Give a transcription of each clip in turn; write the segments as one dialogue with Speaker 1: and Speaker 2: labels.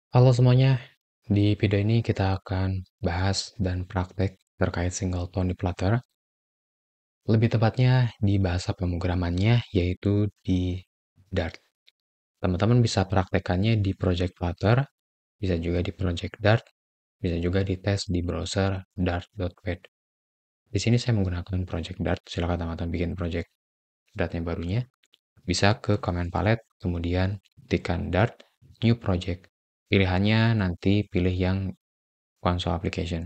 Speaker 1: Halo semuanya, di video ini kita akan bahas dan praktek terkait singleton di Flutter. Lebih tepatnya di bahasa pemrogramannya yaitu di Dart. Teman-teman bisa praktekannya di Project Flutter, bisa juga di Project Dart, bisa juga dites di browser dart.ped. Di sini saya menggunakan Project Dart, silakan teman-teman bikin Project Dart yang barunya. Bisa ke Command Palette, kemudian tekan Dart, New Project. Pilihannya nanti pilih yang console application.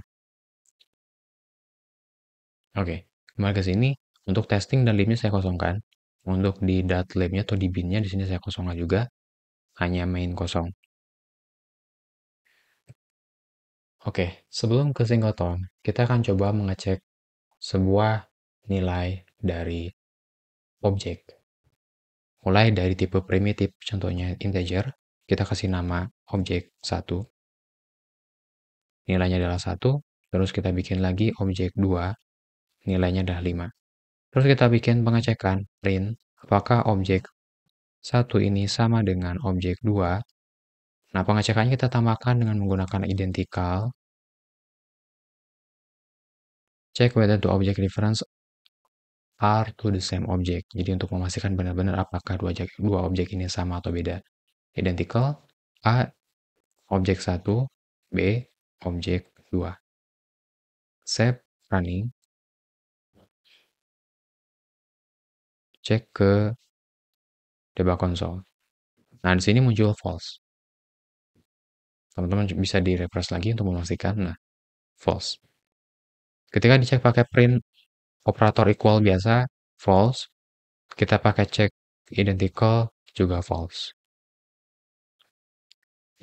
Speaker 1: Oke, kembali ke sini. Untuk testing dan libnya saya kosongkan. Untuk di dart labnya atau di binnya di sini saya kosongkan juga. Hanya main kosong. Oke, sebelum ke singleton, kita akan coba mengecek sebuah nilai dari objek. Mulai dari tipe primitif, contohnya integer. Kita kasih nama objek 1. Nilainya adalah 1. Terus kita bikin lagi objek 2. Nilainya adalah 5. Terus kita bikin pengecekan, print, apakah objek 1 ini sama dengan objek 2. Nah, pengecekannya kita tambahkan dengan menggunakan identical. Check whether the object reference are to the same object. Jadi untuk memastikan benar-benar apakah dua objek ini sama atau beda. Identical, A, objek 1, B, objek 2. Save, running. Cek ke debug console. Nah, di sini muncul false. Teman-teman bisa di-refresh lagi untuk memastikan. Nah, false. Ketika dicek pakai print operator equal biasa, false. Kita pakai check identical, juga false.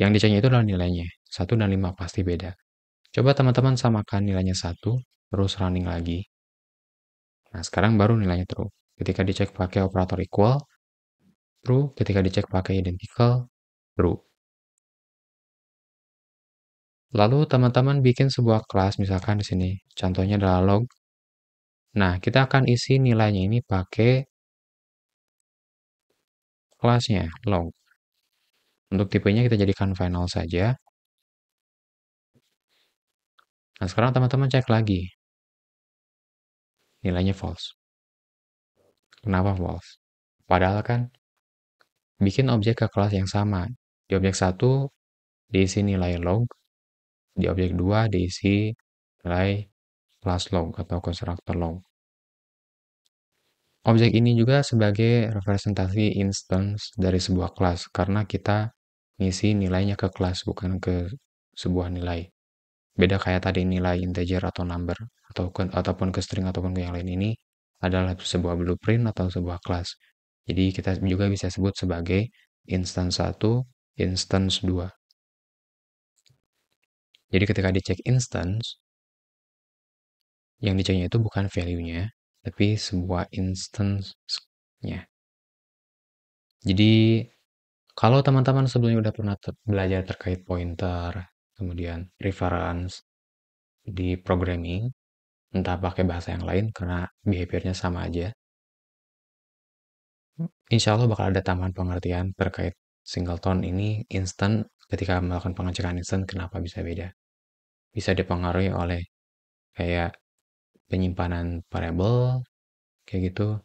Speaker 1: Yang diceknya itu adalah nilainya. 1 dan 5 pasti beda. Coba teman-teman samakan nilainya 1, terus running lagi. Nah, sekarang baru nilainya true. Ketika dicek pakai operator equal, true. Ketika dicek pakai identical, true. Lalu teman-teman bikin sebuah kelas, misalkan di sini. Contohnya adalah log. Nah, kita akan isi nilainya ini pakai kelasnya, log. Untuk tipenya kita jadikan final saja. Nah, sekarang teman-teman cek lagi. Nilainya false. Kenapa false? Padahal kan bikin objek ke kelas yang sama. Di objek 1 diisi nilai log, di objek 2 diisi nilai class log atau konstruktor log. Objek ini juga sebagai representasi instance dari sebuah kelas karena kita ngisi nilainya ke kelas bukan ke sebuah nilai. Beda kayak tadi nilai integer atau number ataupun ke string ataupun ke yang lain, ini adalah sebuah blueprint atau sebuah kelas. Jadi kita juga bisa sebut sebagai instance 1, instance 2. Jadi ketika dicek instance, yang diceknya itu bukan value-nya, tapi sebuah instance-nya. Jadi kalau teman-teman sebelumnya udah pernah belajar terkait pointer, kemudian reference di programming, entah pakai bahasa yang lain karena behavior-nya sama aja, insya Allah bakal ada tambahan pengertian terkait singleton ini instant. Ketika melakukan pengecekan instant, kenapa bisa beda? Bisa dipengaruhi oleh kayak penyimpanan variabel, kayak gitu.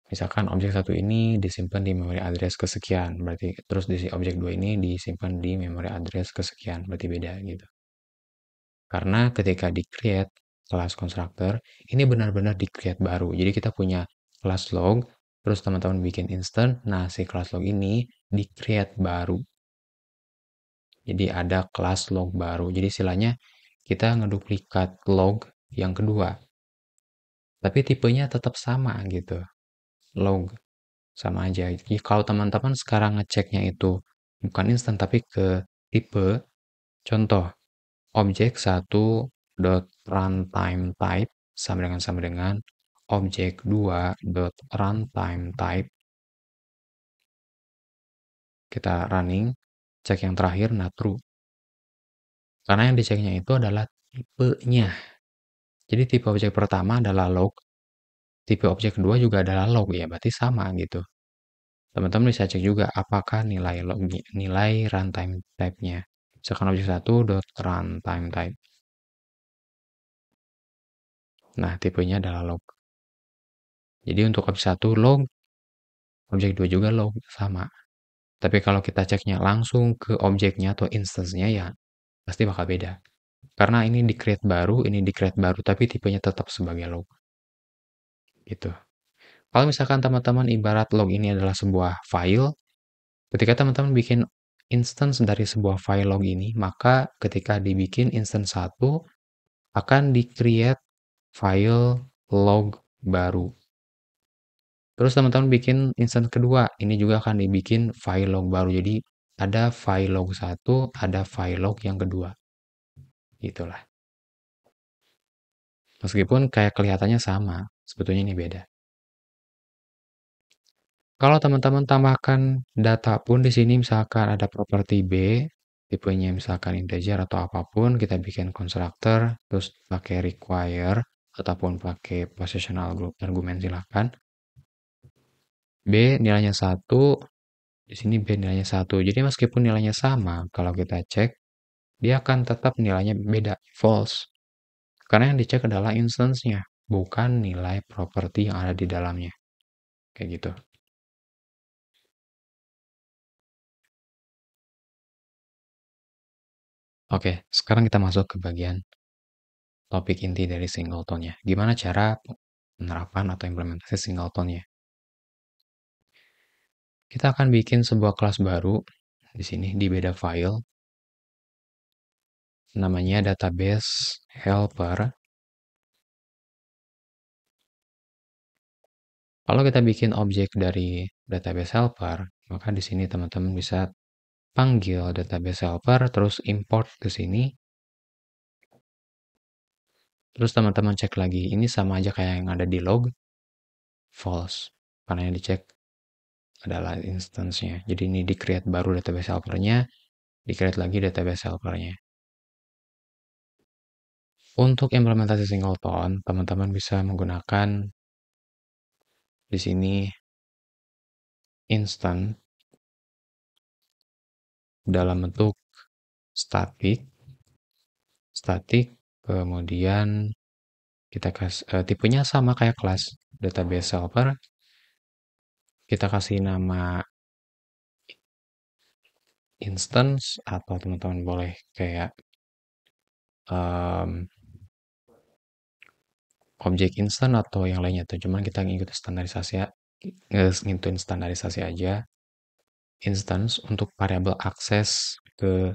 Speaker 1: Misalkan objek 1 ini disimpan di memori address kesekian, berarti terus di objek 2 ini disimpan di memori address kesekian, berarti beda gitu. Karena ketika di-create kelas constructor, ini benar-benar di-create baru. Jadi kita punya kelas log, terus teman-teman bikin instant, nah si kelas log ini di-create baru. Jadi ada kelas log baru. Jadi istilahnya kita ngeduplikat log yang kedua. Tapi tipenya tetap sama gitu. Log sama aja. Jadi kalau teman-teman sekarang ngeceknya itu bukan instant tapi ke tipe, contoh objek 1 dot runtime type sama dengan objek 2 dot runtime type. Kita running, cek yang terakhir, nah true. Karena yang diceknya itu adalah tipenya. Jadi tipe objek pertama adalah log, tipe objek kedua juga adalah log, ya berarti sama gitu. Teman-teman bisa cek juga apakah nilai runtime type-nya. Misalkan objek 1 dot runtime type. Nah, tipenya adalah log. Jadi untuk objek 1 log, objek 2 juga log, sama. Tapi kalau kita ceknya langsung ke objeknya atau instance-nya ya pasti bakal beda. Karena ini di-create baru, ini di-create baru, tapi tipenya tetap sebagai log. Gitu. Kalau misalkan teman-teman ibarat log ini adalah sebuah file, ketika teman-teman bikin instance dari sebuah file log ini, maka ketika dibikin instance 1, akan di-create file log baru. Terus teman-teman bikin instance kedua, ini juga akan dibikin file log baru. Jadi ada file log 1, ada file log yang kedua. Itulah. Meskipun kayak kelihatannya sama, sebetulnya ini beda. Kalau teman-teman tambahkan data pun di sini misalkan ada properti B, tipenya misalkan integer atau apapun, kita bikin constructor, terus pakai require ataupun pakai positional argument silahkan. B nilainya 1, di sini B nilainya 1. Jadi meskipun nilainya sama, kalau kita cek, dia akan tetap nilainya beda, false. Karena yang dicek adalah instance-nya, bukan nilai properti yang ada di dalamnya. Kayak gitu. Oke, sekarang kita masuk ke bagian topik inti dari singleton-nya. Gimana cara penerapan atau implementasi singleton-nya? Kita akan bikin sebuah kelas baru di sini di beda file. Namanya database helper. Kalau kita bikin objek dari database helper, maka di sini teman-teman bisa panggil database helper, terus import ke sini. Terus teman-teman cek lagi, ini sama aja kayak yang ada di log, false. Karena yang dicek adalah instance-nya. Jadi ini di-create baru database helper-nya, di-create lagi database helper-nya. Untuk implementasi singleton, teman-teman bisa menggunakan di sini instant dalam bentuk static, kemudian kita kasih tipenya sama kayak kelas database helper, kita kasih nama instance atau teman-teman boleh kayak objek instant atau yang lainnya tuh, cuman kita ngikutin standarisasi aja instance untuk variabel akses ke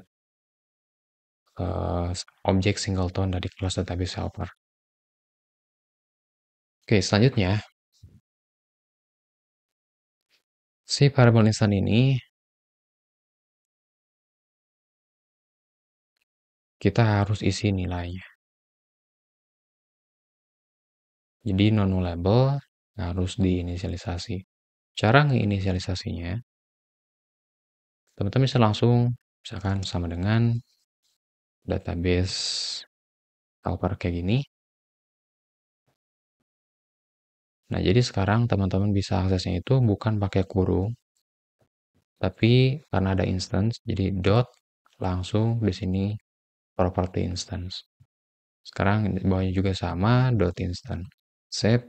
Speaker 1: objek singleton dari kelas database helper. Oke, selanjutnya si variabel instant ini kita harus isi nilainya. Jadi non-nullable harus diinisialisasi. Cara ngeinisialisasinya, teman-teman bisa langsung misalkan sama dengan database helper kayak gini. Nah, jadi sekarang teman-teman bisa aksesnya itu bukan pakai kurung, tapi karena ada instance, jadi dot langsung di sini property instance. Sekarang bawahnya juga sama, dot instance. Save,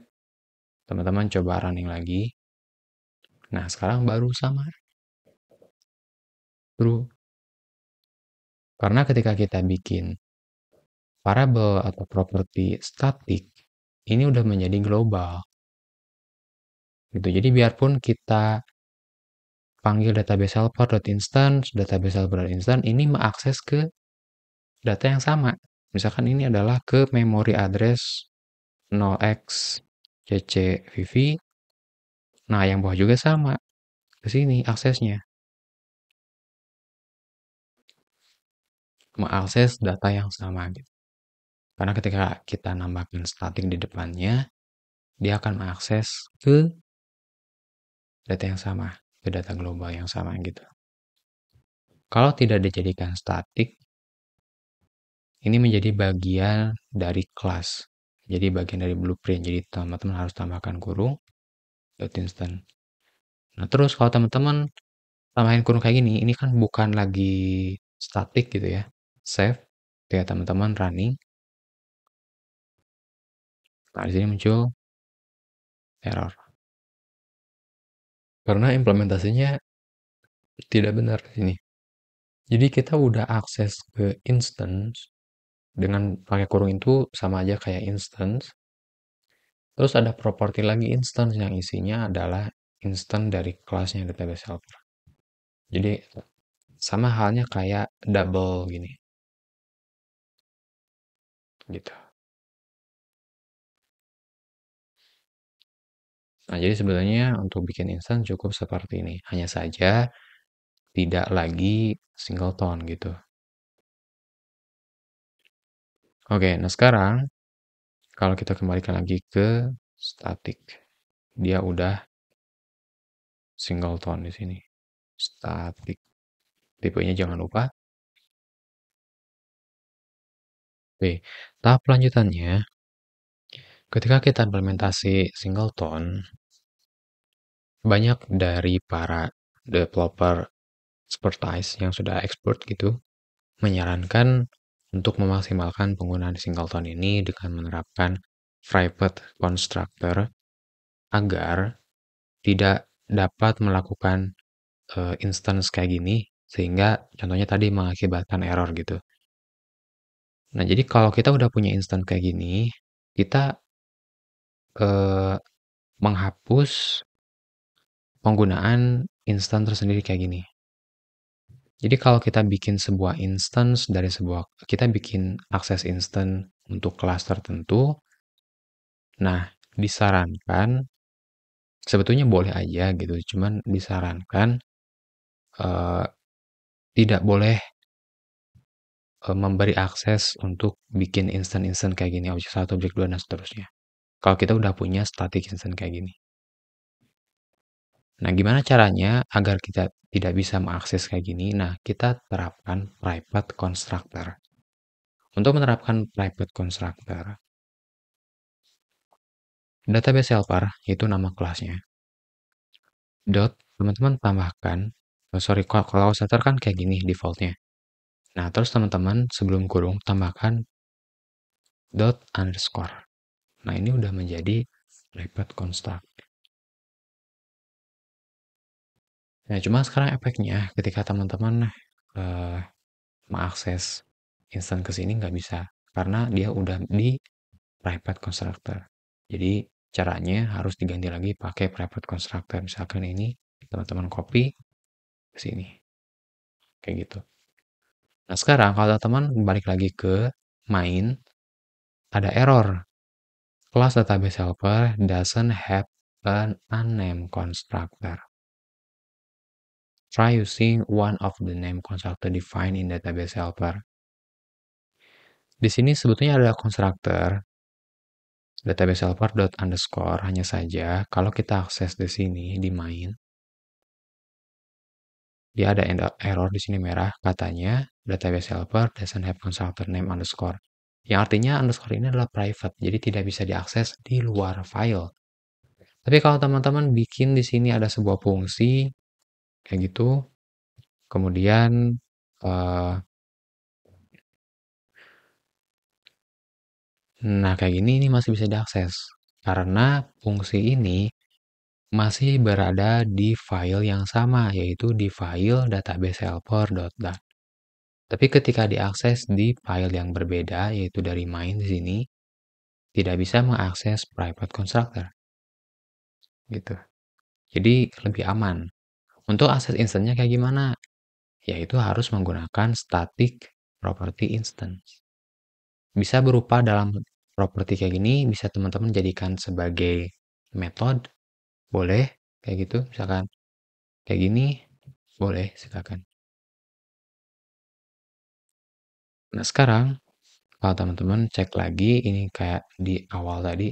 Speaker 1: teman-teman coba running lagi. Nah, sekarang baru sama. True. Karena ketika kita bikin variable atau property static, ini udah menjadi global. Gitu. Jadi biarpun kita panggil database helper.instance, ini mengakses ke data yang sama. Misalkan ini adalah ke memory address 0xccvv. Nah, yang bawah juga sama. Ke sini aksesnya. Mengakses data yang sama gitu. Karena ketika kita nambahkan static di depannya, dia akan mengakses ke data yang sama, ke data global yang sama gitu. Kalau tidak dijadikan static, ini menjadi bagian dari kelas. Jadi bagian dari blueprint. Jadi teman-teman harus tambahkan kurung dot instant. Nah, terus kalau teman-teman tambahin kurung kayak gini, ini kan bukan lagi static gitu ya. Save, ketika teman-teman running, nah di sini muncul error. Karena implementasinya tidak benar di sini. Jadi kita udah akses ke instance dengan pakai kurung itu sama aja kayak instance. Terus ada properti lagi instance yang isinya adalah instance dari kelasnya database helper. Jadi sama halnya kayak double gini, gitu. Nah, jadi sebenarnya untuk bikin instance cukup seperti ini. Hanya saja tidak lagi singleton gitu. Oke, nah sekarang kalau kita kembalikan lagi ke static, dia udah singleton di sini. Static. Tipenya jangan lupa. Oke, tahap lanjutannya, ketika kita implementasi singleton, banyak dari para developer expertise yang sudah expert gitu, menyarankan untuk memaksimalkan penggunaan singleton ini dengan menerapkan private constructor agar tidak dapat melakukan instance kayak gini, sehingga contohnya tadi mengakibatkan error gitu. Nah, jadi kalau kita udah punya instance kayak gini, kita eh, menghapus penggunaan instance tersendiri kayak gini. Jadi kalau kita bikin sebuah instance dari sebuah, kita bikin akses instant untuk kelas tertentu, nah disarankan, sebetulnya boleh aja gitu, cuman disarankan eh, tidak boleh memberi akses untuk bikin instant-instant kayak gini, objek 1, objek 2, dan seterusnya. Kalau kita udah punya static instant kayak gini. Nah, gimana caranya agar kita tidak bisa mengakses kayak gini? Nah, kita terapkan private constructor. Untuk menerapkan private constructor, database helper itu nama kelasnya. Dot, teman-teman tambahkan, sorry, kalau starter kan kayak gini defaultnya. Nah, terus teman-teman sebelum kurung tambahkan dot underscore. Nah, ini udah menjadi private constructor. Nah, cuma sekarang efeknya ketika teman-teman uh, mengakses instant ke sini nggak bisa. Karena dia udah di private constructor. Jadi caranya harus diganti lagi pakai private constructor. Misalkan ini teman-teman copy ke sini. Kayak gitu. Nah, sekarang kalau teman balik lagi ke main, ada error. Class database helper doesn't have an unnamed constructor. Try using one of the name constructor defined in database helper. Di sini sebetulnya ada constructor database helper dot underscore, hanya saja kalau kita akses di sini di main, dia ada error di sini merah, katanya database helper doesn't have constructor name underscore. Yang artinya underscore ini adalah private, jadi tidak bisa diakses di luar file. Tapi kalau teman-teman bikin di sini ada sebuah fungsi kayak gitu, kemudian nah kayak gini ini masih bisa diakses karena fungsi ini masih berada di file yang sama, yaitu di file database helper.dat. Tapi ketika diakses di file yang berbeda, yaitu dari main di sini, tidak bisa mengakses private constructor. Gitu. Jadi lebih aman. Untuk akses instance-nya kayak gimana? Yaitu harus menggunakan static property instance. Bisa berupa dalam properti kayak gini, bisa teman-teman jadikan sebagai metode, boleh kayak gitu, misalkan kayak gini, boleh silakan. Nah, sekarang kalau teman-teman cek lagi, ini kayak di awal tadi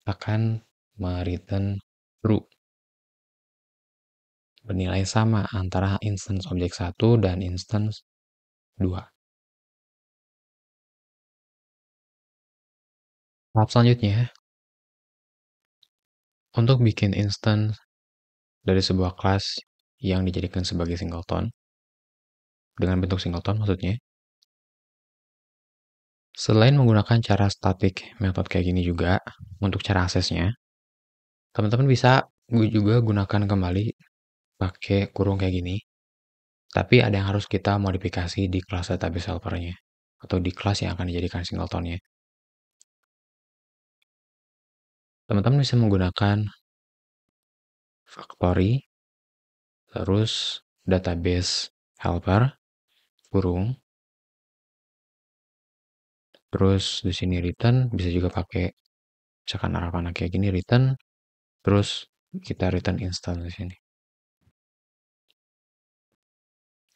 Speaker 1: akan mereturn true. Bernilai sama antara instance objek 1 dan instance 2. Tahap selanjutnya, untuk bikin instance dari sebuah kelas yang dijadikan sebagai singleton, dengan bentuk singleton maksudnya. Selain menggunakan cara static method kayak gini juga, untuk cara aksesnya, teman-teman bisa juga gunakan kembali pakai kurung kayak gini. Tapi ada yang harus kita modifikasi di kelas database helpernya, atau di kelas yang akan dijadikan singletonnya. Teman-teman bisa menggunakan factory, terus database helper, kurung, terus di sini return, bisa juga pakai misalkan arah kayak gini return, terus kita return instance di sini.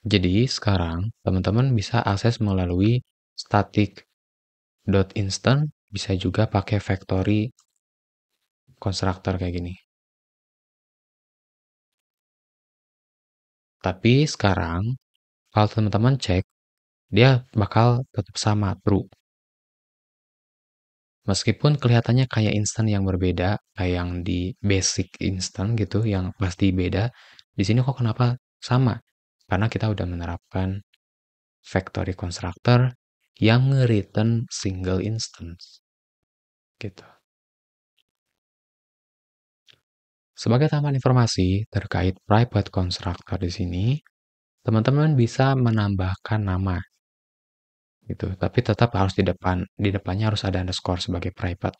Speaker 1: Jadi sekarang teman-teman bisa akses melalui static.instance, bisa juga pakai factory constructor kayak gini. Tapi sekarang kalau teman-teman cek, dia bakal tetap sama, true. Meskipun kelihatannya kayak instan yang berbeda, kayak yang di basic instant gitu, yang pasti beda, di sini kok kenapa sama? Karena kita udah menerapkan factory constructor yang nge-return single instance. Gitu. Sebagai tambahan informasi terkait private constructor di sini, teman-teman bisa menambahkan nama gitu. Tapi tetap harus di depannya harus ada underscore sebagai private.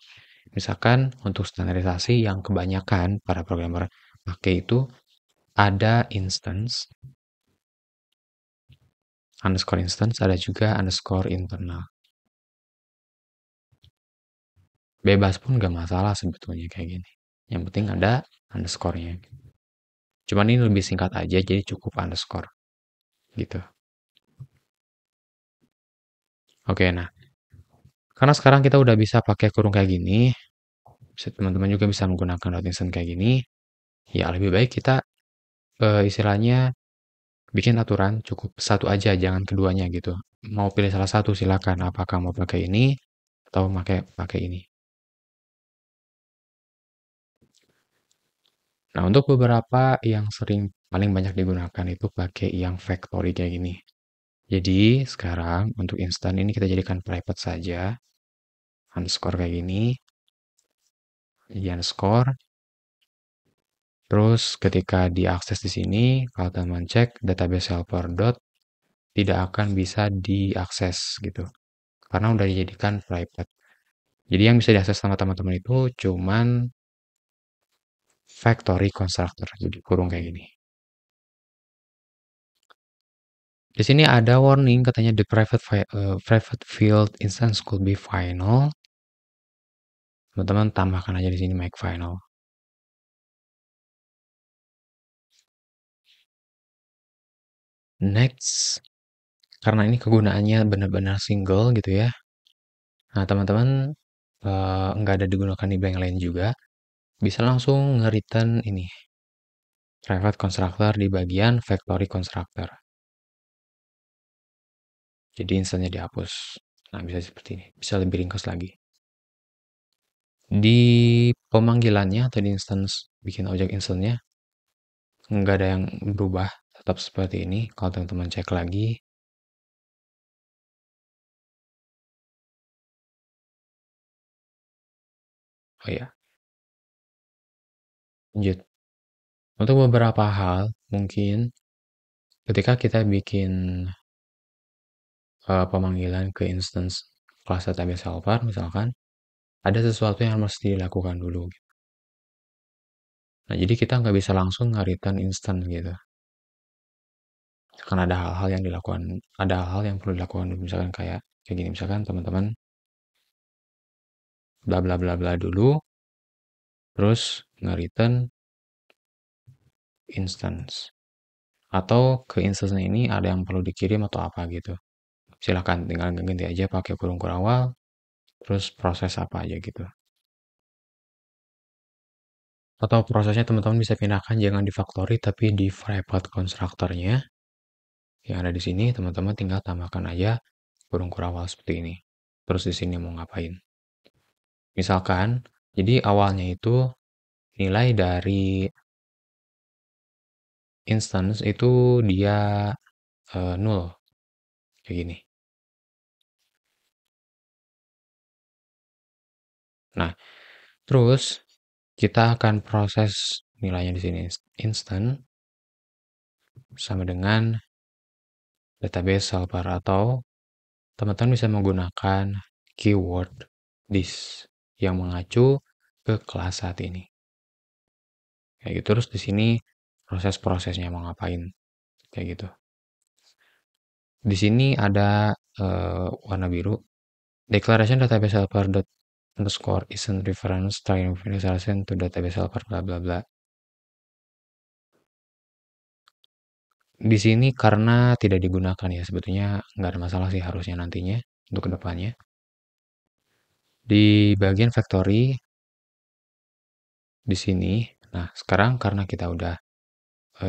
Speaker 1: Misalkan untuk standarisasi yang kebanyakan para programmer pakai itu ada instance, underscore instance, ada juga underscore internal. Bebas pun gak masalah sebetulnya kayak gini. Yang penting ada underscore-nya. Cuman ini lebih singkat aja, jadi cukup underscore. Gitu. Oke, nah. Karena sekarang kita udah bisa pakai kurung kayak gini, teman-teman juga bisa menggunakan dot instance kayak gini, ya lebih baik kita istilahnya bikin aturan cukup satu aja, jangan keduanya gitu. Mau pilih salah satu silakan, apakah mau pakai ini atau pakai ini. Nah, untuk beberapa yang paling banyak digunakan itu pakai yang factory kayak gini. Jadi, sekarang untuk instan ini kita jadikan private saja. Underscore kayak gini. Jadi underscore. Terus ketika diakses di sini, kalau teman cek database helper dot tidak akan bisa diakses gitu. Karena udah dijadikan private. Jadi yang bisa diakses sama teman-teman itu cuman factory constructor. Jadi kurung kayak gini. Di sini ada warning katanya the private field instance could be final. Teman-teman tambahkan aja di sini make final. Next, karena ini kegunaannya benar-benar single gitu ya. Nah, teman-teman nggak ada digunakan di bank lain juga, bisa langsung nge-return ini private constructor di bagian factory constructor. Jadi instannya dihapus. Nah, bisa seperti ini. Bisa lebih ringkas lagi. Di pemanggilannya atau di instance bikin objek instantnya, nggak ada yang berubah. Tetap seperti ini. Kalau teman-teman cek lagi, oh ya, lanjut. Untuk beberapa hal, mungkin ketika kita bikin pemanggilan ke instance kelas database helper, misalkan, ada sesuatu yang harus dilakukan dulu. Nah, jadi kita nggak bisa langsung nge-return instant gitu. Karena ada hal-hal yang dilakukan, ada hal-hal yang perlu dilakukan dulu. Misalkan kayak gini, misalkan teman-teman bla bla bla bla dulu, terus nge-return instance. Atau ke instance ini ada yang perlu dikirim atau apa gitu. Silahkan tinggal ganti aja pakai kurung awal, terus proses apa aja gitu. Atau prosesnya teman-teman bisa pindahkan jangan di factory tapi di private constructor-nya. Yang ada di sini teman-teman tinggal tambahkan aja kurung awal seperti ini. Terus di sini mau ngapain? Misalkan, jadi awalnya itu nilai dari instance itu dia null kayak gini. Nah, terus kita akan proses nilainya di sini. Instant sama dengan database helper atau teman-teman bisa menggunakan keyword this yang mengacu ke kelas saat ini. Kayak gitu. Terus di sini proses-prosesnya mau ngapain kayak gitu. Di sini ada warna biru. Declaration database helper dot underscore isn't reference trying initialization to database helper bla bla bla. Di sini karena tidak digunakan ya, sebetulnya nggak ada masalah sih harusnya nantinya untuk kedepannya. Di bagian factory di sini, nah sekarang karena kita udah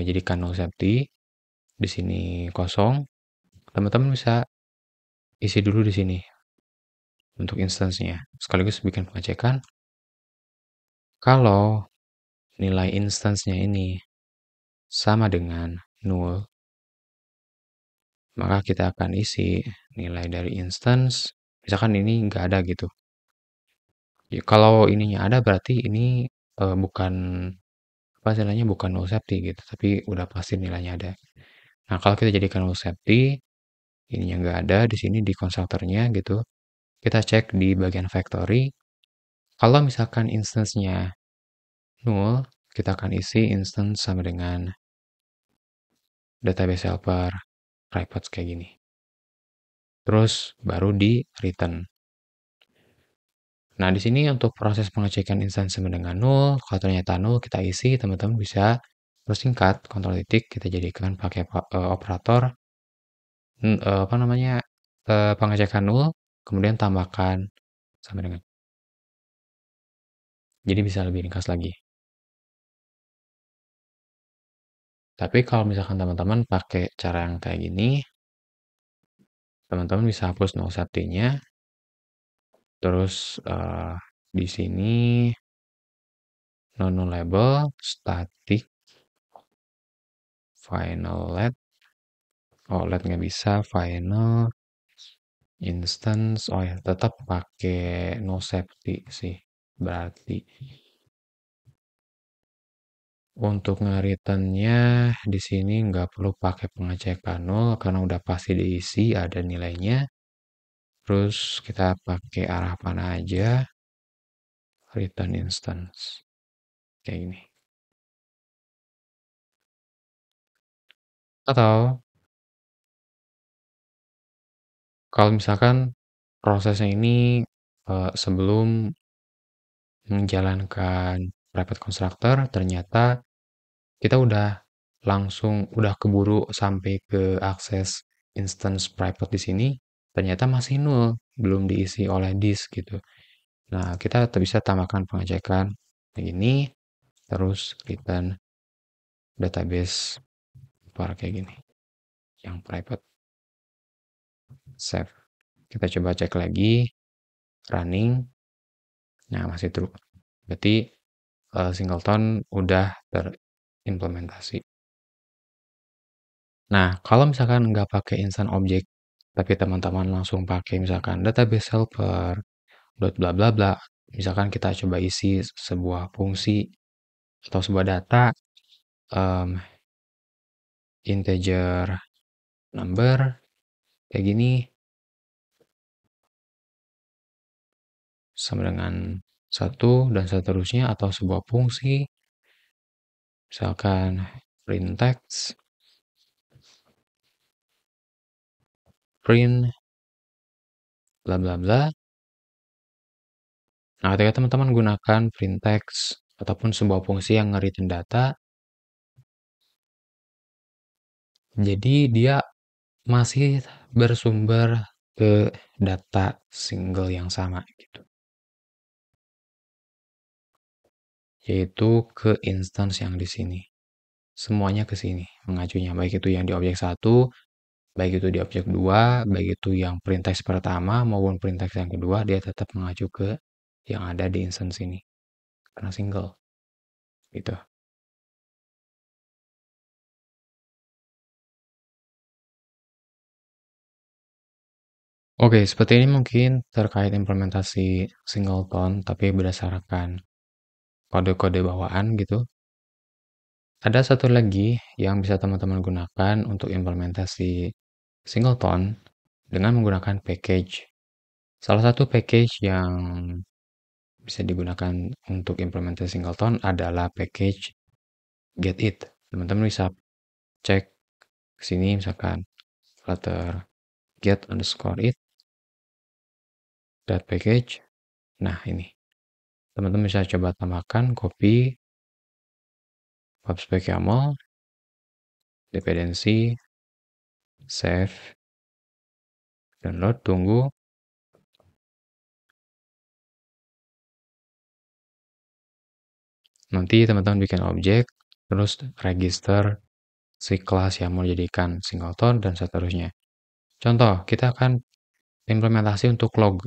Speaker 1: jadikan null safety, di sini kosong, teman-teman bisa isi dulu di sini untuk instance-nya. Sekaligus bikin pengecekan. Kalau nilai instance-nya ini sama dengan null, maka kita akan isi nilai dari instance. Misalkan ini nggak ada gitu. Ya, kalau ininya ada berarti ini bukan apa istilahnya bukan null safety gitu, tapi udah pasti nilainya ada. Nah, kalau kita jadikan null safety, ininya nggak ada di sini di konstruktornya gitu. Kita cek di bagian factory. Kalau misalkan instance-nya null, kita akan isi instance sama dengan database helper private kayak gini. Terus baru di return. Nah, di sini untuk proses pengecekan instansi sama dengan null, kalau ternyata null kita isi, teman-teman bisa persingkat kontrol titik kita jadikan pakai operator apa namanya pengecekan null, kemudian tambahkan sama dengan. Jadi bisa lebih ringkas lagi. Tapi kalau misalkan teman-teman pakai cara yang kayak gini, teman-teman bisa hapus null safety-nya. Terus di sini non-nullable static final let. Oh, let nggak bisa final instance. Oh ya, tetap pakai no safety sih. Berarti untuk nge-returnnya di sini nggak perlu pakai pengecekan nol karena udah pasti diisi ada nilainya. Terus kita pakai arah panah aja, return instance kayak gini. Atau kalau misalkan prosesnya ini sebelum menjalankan private constructor ternyata kita udah keburu sampai ke akses instance private di sini, ternyata masih nol, belum diisi oleh disk gitu. Nah, kita bisa tambahkan pengecekan begini, terus return database kayak gini, yang private save. Kita coba cek lagi, running, nah masih true. Berarti singleton udah terimplementasi. Nah, kalau misalkan nggak pakai instant object, tapi teman-teman langsung pakai misalkan database helper, dot bla bla bla, misalkan kita coba isi sebuah fungsi atau sebuah data um, integer number kayak gini sama dengan 1 dan seterusnya atau sebuah fungsi misalkan print text, print bla bla bla. Nah, ketika teman-teman gunakan print text ataupun sebuah fungsi yang nge-return data, jadi dia masih bersumber ke data single yang sama gitu. Yaitu ke instance yang di sini. Semuanya ke sini mengacunya, baik itu yang di objek 1, baik itu di objek 2, baik itu yang print text pertama maupun print text yang kedua, dia tetap mengacu ke yang ada di instance ini. Karena single. Gitu. Oke, seperti ini mungkin terkait implementasi singleton, tapi berdasarkan kode-kode bawaan gitu. Ada satu lagi yang bisa teman-teman gunakan untuk implementasi singleton dengan menggunakan package. Salah satu package yang bisa digunakan untuk implementasi singleton adalah package getIt. Teman-teman bisa cek ke sini misalkan flutter get underscore it dot package. Nah, ini. Teman-teman bisa coba tambahkan copy pubspec YAML, dependensi, save, download, tunggu. Nanti teman-teman bikin objek, terus register si kelas yang mau dijadikan singleton dan seterusnya. Contoh, kita akan implementasi untuk log.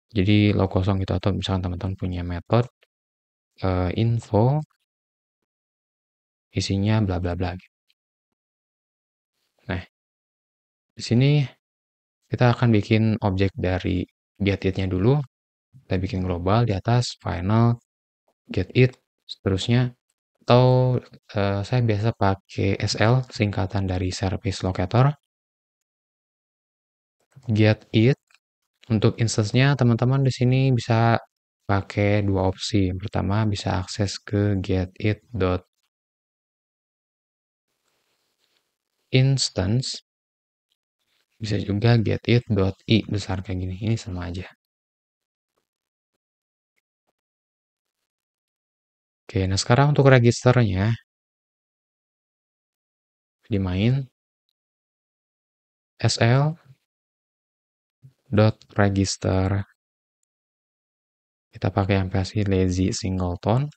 Speaker 1: Jadi log kosong itu, atau misalkan teman-teman punya metode info isinya bla bla bla. Nah, di sini kita akan bikin objek dari getIt-nya dulu. Kita bikin global di atas final getIt seterusnya, atau saya biasa pakai SL singkatan dari service locator. GetIt untuk instance-nya teman-teman di sini bisa pakai dua opsi. Yang pertama bisa akses ke getIt.instance, bisa juga getIt.i besar kayak gini. Ini sama aja. Oke, nah sekarang untuk registernya di main sl.register, kita pakai yang versi lazy singleton.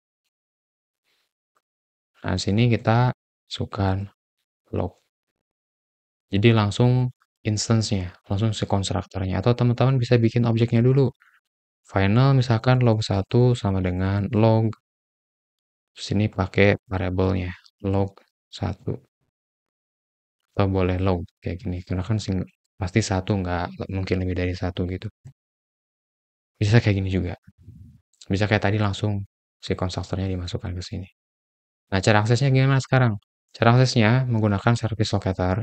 Speaker 1: Nah, sini kita masukkan log. Jadi langsung instance-nya, langsung si konstruktornya. Atau teman-teman bisa bikin objeknya dulu. Final misalkan log1 sama dengan log. Sini pakai variabelnya log1. Atau boleh log kayak gini. Karena kan pasti satu, nggak mungkin lebih dari satu gitu. Bisa kayak gini juga. Bisa kayak tadi langsung si konstruktornya dimasukkan ke sini. Nah, cara aksesnya gimana sekarang? Cara aksesnya menggunakan service locator,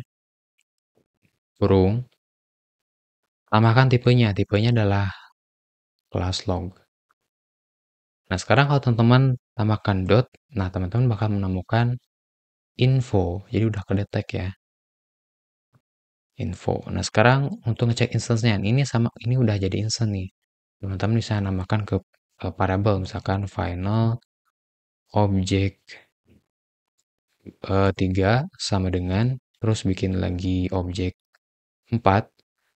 Speaker 1: burung, tambahkan tipenya. Tipenya adalah kelas log. Nah, sekarang kalau teman-teman tambahkan dot, nah teman-teman bakal menemukan info. Jadi udah kedetek ya. Info. Nah, sekarang untuk ngecek instance-nya, ini udah jadi instance nih. Teman-teman bisa nambahkan ke variable, misalkan final objek 3 sama dengan, terus bikin lagi objek 4.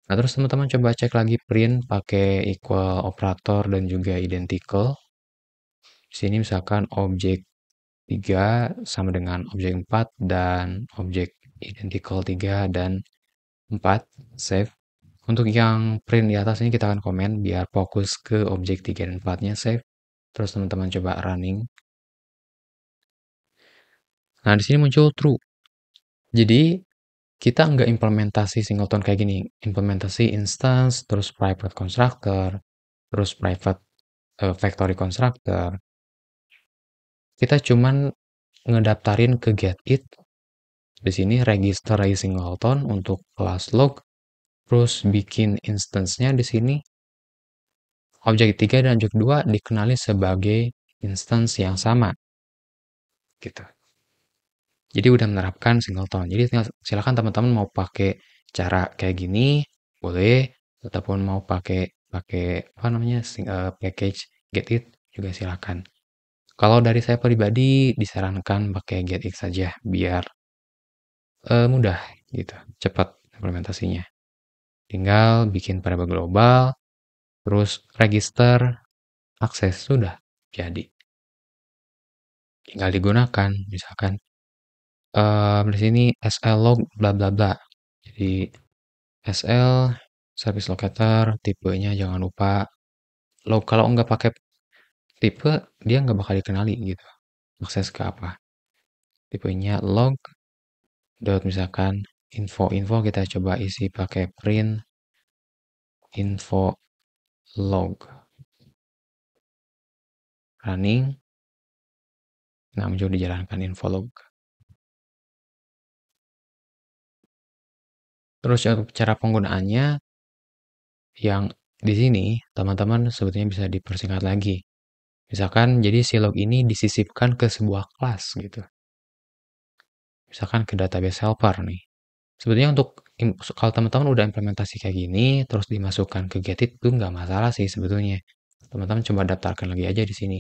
Speaker 1: Nah, terus teman-teman coba cek lagi print pakai equal operator dan juga identical. Di sini misalkan objek 3 sama dengan objek 4 dan objek identical 3 dan 4, save. Untuk yang print di atas ini kita akan komen biar fokus ke objek 3 dan 4-nya, save. Terus teman-teman coba running. Nah, di sini muncul true. Jadi, kita nggak implementasi singleton kayak gini. Implementasi instance, terus private constructor, terus private factory constructor. Kita cuman ngedaftarin ke getIt. Di sini register singleton untuk kelas log, terus bikin instance-nya di sini. Objek 3 dan objek 2 dikenali sebagai instance yang sama. Gitu. Jadi udah menerapkan singleton. Jadi silakan teman-teman mau pakai cara kayak gini boleh, ataupun mau pakai pakai apa namanya package getIt juga silakan. Kalau dari saya pribadi disarankan pakai getIt saja biar mudah gitu, cepat implementasinya. Tinggal bikin variabel global, terus register, akses, sudah jadi. Tinggal digunakan, misalkan di sini SL log bla bla bla. Jadi SL service locator, tipenya jangan lupa log. Kalau nggak pakai tipe, dia nggak bakal dikenali gitu. Akses ke apa? Tipenya log dot misalkan info kita coba isi pakai print info log running. Nah, mencoba dijalankan info log. Terus cara penggunaannya yang di sini teman-teman sebetulnya bisa dipersingkat lagi. Misalkan jadi si log ini disisipkan ke sebuah kelas gitu. Misalkan ke database helper nih. Sebetulnya untuk kalau teman-teman udah implementasi kayak gini, terus dimasukkan ke Getit itu nggak masalah sih sebetulnya. Teman-teman coba daftarkan lagi aja di sini.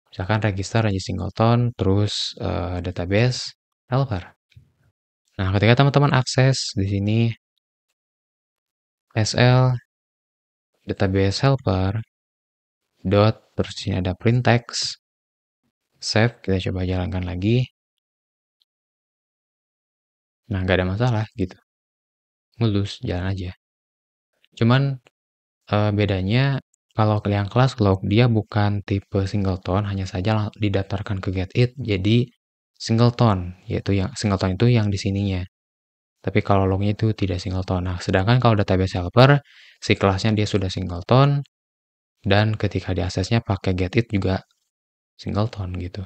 Speaker 1: Misalkan register aja singleton, terus database helper. Nah, ketika teman-teman akses di sini SL database helper dot terus sini ada print text save, kita coba jalankan lagi. Nah, nggak ada masalah gitu, mulus jalan aja. Cuman bedanya kalau yang kelas log dia bukan tipe singleton, hanya saja didaftarkan ke getit jadi singleton, yaitu yang singleton itu yang di sininya. Tapi kalau lognya itu tidak singleton. Nah, sedangkan kalau database helper si kelasnya dia sudah singleton dan ketika diaksesnya pakai getit juga singleton gitu.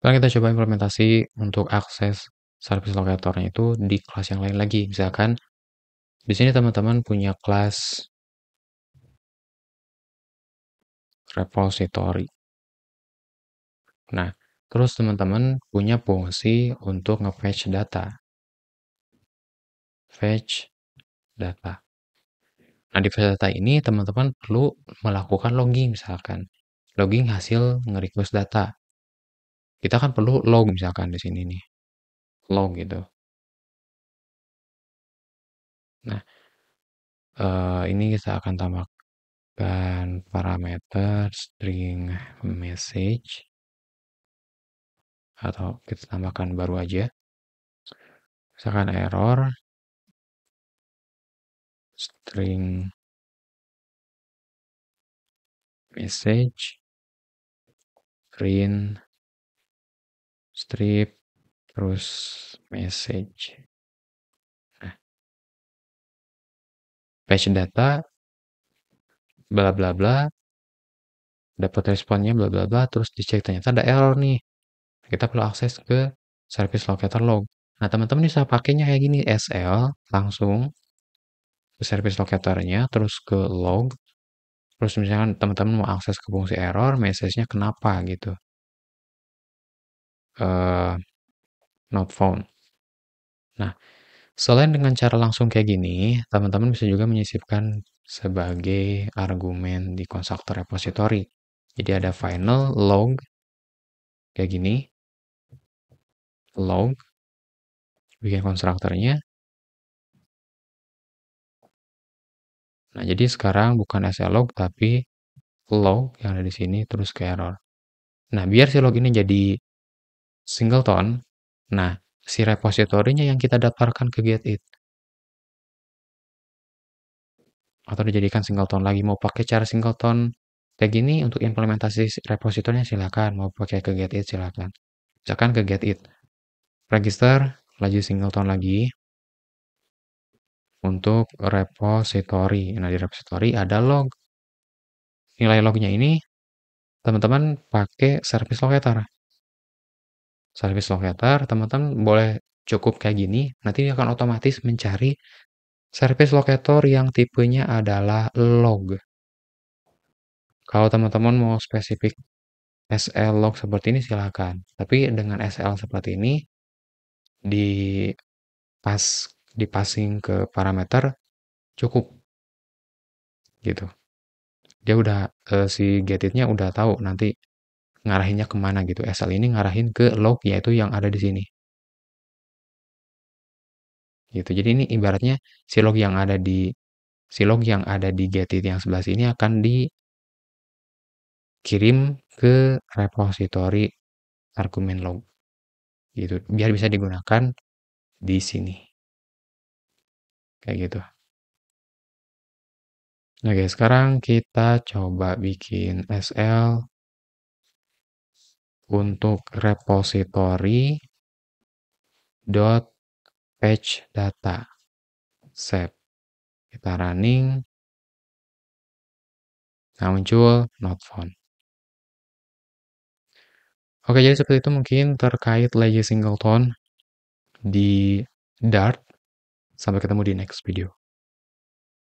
Speaker 1: Sekarang kita coba implementasi untuk akses service locator-nya itu di kelas yang lain lagi. Misalkan di sini teman-teman punya kelas repository. Nah, terus teman-teman punya fungsi untuk nge-fetch data. Fetch data. Nah, di fetch data ini teman-teman perlu melakukan logging misalkan. Logging hasil nge-request data. Kita kan perlu log misalkan di sini nih. Log gitu. Nah, ini kita akan tambahkan parameter string message atau kita tambahkan baru aja. Misalkan error string message print strip terus message. Nah, fetch data bla bla bla, dapat responnya bla bla bla, terus dicek ternyata ada error nih. Kita perlu akses ke service locator log. Nah, teman-teman bisa pakainya kayak gini, SL langsung ke service locatornya, terus ke log, terus misalkan teman-teman mau akses ke fungsi error, message-nya kenapa gitu. Not found. Nah, selain dengan cara langsung kayak gini, teman-teman bisa juga menyisipkan sebagai argumen di konstruktor repository. Jadi ada final log kayak gini, log, bikin konstruktornya. Nah, jadi sekarang bukan slog tapi log yang ada di sini terus ke error. Nah, biar si log ini jadi singleton, nah si repositorinya yang kita daftarkan ke getit. Atau dijadikan singleton lagi. Mau pakai cara singleton kayak gini untuk implementasi repositorinya silakan. Mau pakai ke getit silakan. Misalkan ke getit. Register, laju singleton lagi. Untuk repository. Nah, di repository ada log. Nilai lognya ini teman-teman pakai service locator. Service locator, teman-teman boleh cukup kayak gini. Nanti dia akan otomatis mencari service locator yang tipenya adalah log. Kalau teman-teman mau spesifik SL log seperti ini silakan. Tapi dengan SL seperti ini di passing ke parameter cukup gitu. Dia udah si getitnya udah tahu nanti ngarahinnya kemana gitu. SL ini ngarahin ke log yaitu yang ada di sini. Gitu. Jadi ini ibaratnya si log yang ada di getit yang sebelah sini akan dikirim ke repository argumen log. Gitu. Biar bisa digunakan di sini. Kayak gitu. Oke, sekarang kita coba bikin SL untuk repository dot fetch data save. Kita running. Nah, muncul not found. Oke, jadi seperti itu mungkin terkait lazy singleton di Dart. Sampai ketemu di next video.